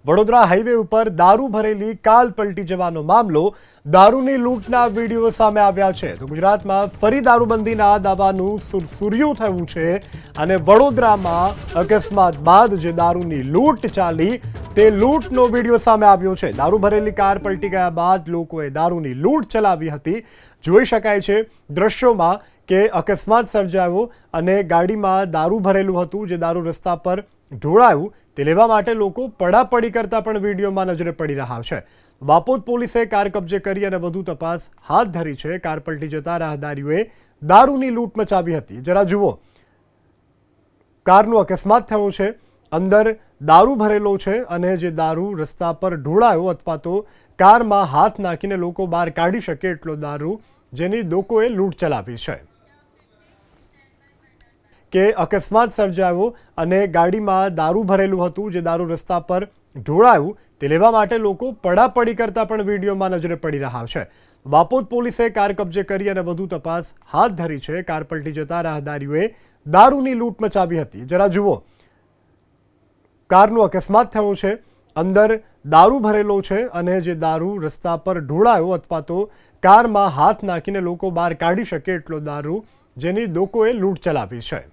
Vadodara highway ઉપર દારૂ ભરેલી કાર પલટી જવાનો મામલો દારૂની લૂંટના વિડીયો સામે આવ્યા છે। તો ગુજરાતમાં ફરી દારૂબંધીના દાવાનું સુરસુર્યું થયું છે અને વડોદરામાં અકસ્માત બાદ જે દારૂની લૂંટ ચાલી તે લૂંટનો વિડીયો સામે આવ્યો છે। દારૂ ભરેલી કાર પલટી ગયા બાદ લોકોએ દારૂની લૂંટ ચલાવી હતી। જોઈ શકાય છે દ્રશ્યોમાં કે અકસ્માત સર્જાયો અને ગાડીમાં દારૂ ભરેલું હતું, જે દારૂ રસ્તા પર ઢોળાયું તે લેવા માટે લોકો પડાપડી કરતા પણ વિડીયોમાં નજરે પડી રહ્યા છે। બાપોદ પોલીસે કાર કબજે કરી અને વધુ તપાસ હાથ ધરી છે। કાર પલટી જતા રાહદારીઓએ દારૂની લૂંટ મચાવી હતી। જરા જુઓ, કારનો અકસ્માત થયો છે, અંદર દારૂ ભરેલો છે અને જે દારૂ રસ્તા પર ઢોળાયો અથવા તો કારમાં હાથ નાખીને લોકો બહાર કાઢી શકે એટલો દારૂ, જેની લોકોએ લૂંટ ચલાવી છે। કે અકસ્માત સર્જાયો અને ગાડીમાં દારૂ ભરેલું હતું, જે દારૂ રસ્તા પર ઢોળાયું તે લેવા માટે લોકો પડાપડી કરતા પણ વિડીયોમાં નજરે પડી રહ્યા છે। બાપોદ પોલીસે કાર કબજે કરી અને વધુ તપાસ હાથ ધરી છે। કાર પલટી જતા રાહદારીઓએ દારૂની લૂંટ મચાવી હતી। જરા જુઓ, કારનો અકસ્માત થયો છે, અંદર દારૂ ભરેલો છે અને જે દારૂ રસ્તા પર ઢોળાયો અથવા તો કારમાં હાથ નાખીને લોકો બહાર કાઢી શકે એટલો દારૂ, જેની લોકોએ લૂંટ ચલાવી છે।